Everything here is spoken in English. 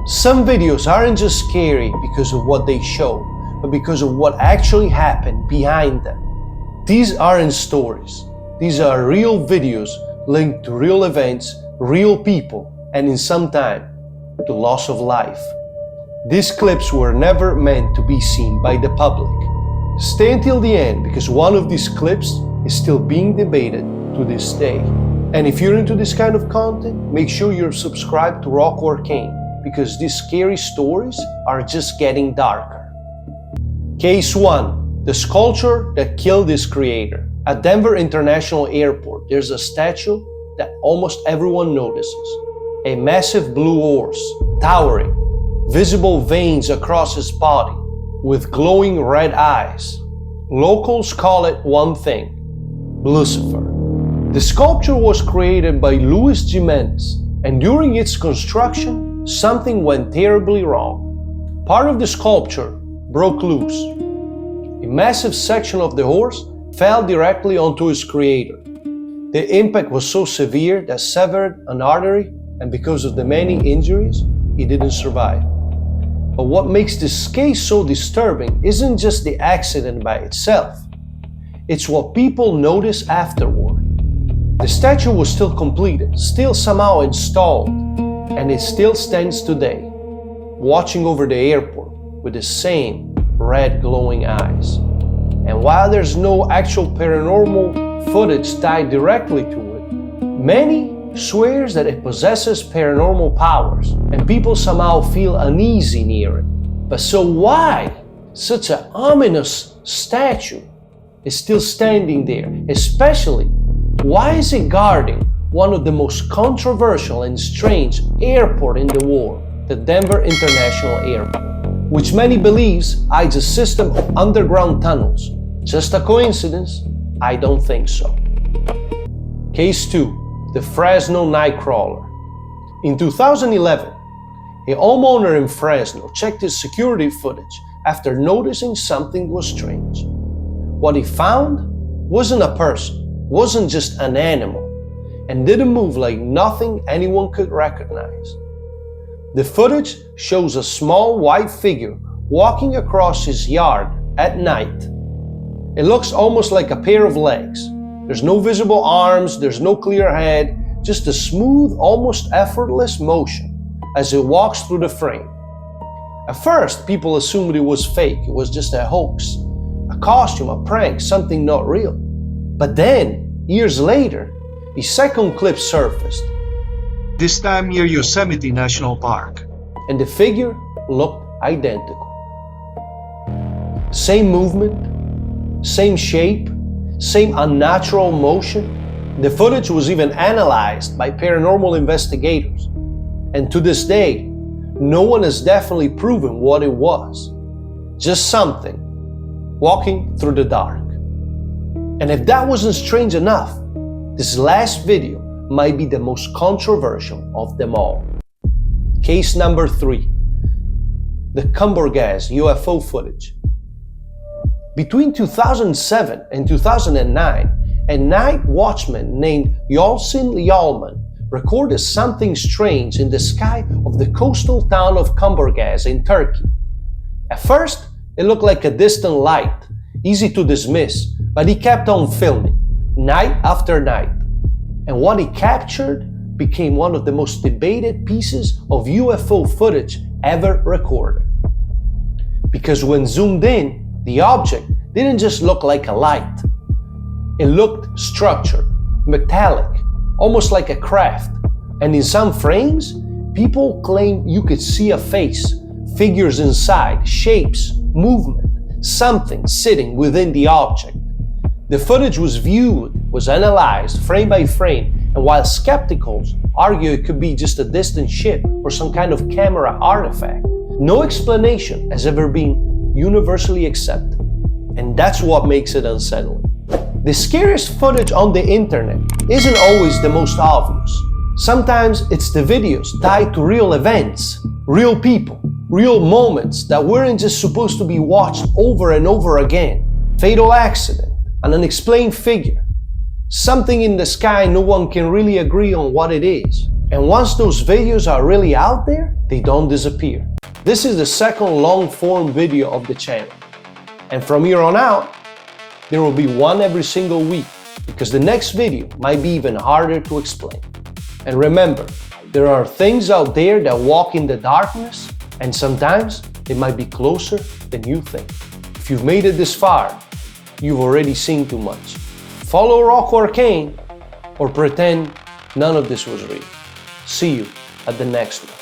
Some videos aren't just scary because of what they show, but because of what actually happened behind them. These aren't stories. These are real videos linked to real events, real people, and in some time, to loss of life. These clips were never meant to be seen by the public. Stay until the end because one of these clips is still being debated to this day. And if you're into this kind of content, make sure you're subscribed to Rocco Arcane because these scary stories are just getting darker. Case 1. The sculpture that killed its creator. At Denver International Airport, there's a statue that almost everyone notices. A massive blue horse, towering, visible veins across his body, with glowing red eyes. Locals call it one thing, Lucifer. The sculpture was created by Luis Jimenez, and during its construction, something went terribly wrong. Part of the sculpture broke loose. A massive section of the horse fell directly onto its creator. The impact was so severe that severed an artery, and because of the many injuries, he didn't survive. But what makes this case so disturbing isn't just the accident by itself. It's what people notice afterward. The statue was still completed, still somehow installed, and it still stands today, watching over the airport with the same red glowing eyes. And while there's no actual paranormal footage tied directly to it, many swears that it possesses paranormal powers and people somehow feel uneasy near it. But so why such an ominous statue is still standing there? Especially, why is it guarding one of the most controversial and strange airport in the world, the Denver International Airport, which many believes hides a system of underground tunnels? Just a coincidence? I don't think so. Case 2. The Fresno Nightcrawler. In 2011, a homeowner in Fresno checked his security footage after noticing something was strange. What he found wasn't a person, wasn't just an animal, and didn't move like nothing anyone could recognize. The footage shows a small white figure walking across his yard at night. It looks almost like a pair of legs. There's no visible arms, there's no clear head, just a smooth, almost effortless motion as it walks through the frame. At first, people assumed it was fake, it was just a hoax, a costume, a prank, something not real. But then, years later, a second clip surfaced. This time near Yosemite National Park. And the figure looked identical. Same movement, same shape, same unnatural motion. The footage was even analyzed by paranormal investigators. And to this day, no one has definitely proven what it was. Just something walking through the dark. And if that wasn't strange enough, this last video might be the most controversial of them all. Case number 3. The Cumbergas UFO footage. Between 2007 and 2009, a night watchman named Yolcin Yalman recorded something strange in the sky of the coastal town of Cumbergas in Turkey. At first, it looked like a distant light, easy to dismiss, but he kept on filming, night after night. And what he captured became one of the most debated pieces of UFO footage ever recorded. Because when zoomed in, the object didn't just look like a light. It looked structured, metallic, almost like a craft. And in some frames, people claim you could see a face, figures inside, shapes, movement, something sitting within the object. The footage was viewed, was analyzed frame by frame, and while skepticals argue it could be just a distant ship or some kind of camera artifact, no explanation has ever been universally accepted. And that's what makes it unsettling. The scariest footage on the internet isn't always the most obvious. Sometimes it's the videos tied to real events, real people, real moments that weren't just supposed to be watched over and over again. Fatal accident, an unexplained figure, something in the sky no one can really agree on what it is. And once those videos are really out there, they don't disappear. This is the second long-form video of the channel. And from here on out, there will be one every single week, because the next video might be even harder to explain. And remember, there are things out there that walk in the darkness, and sometimes they might be closer than you think. If you've made it this far, you've already seen too much. Follow Rocco Arcane or pretend none of this was real. See you at the next one.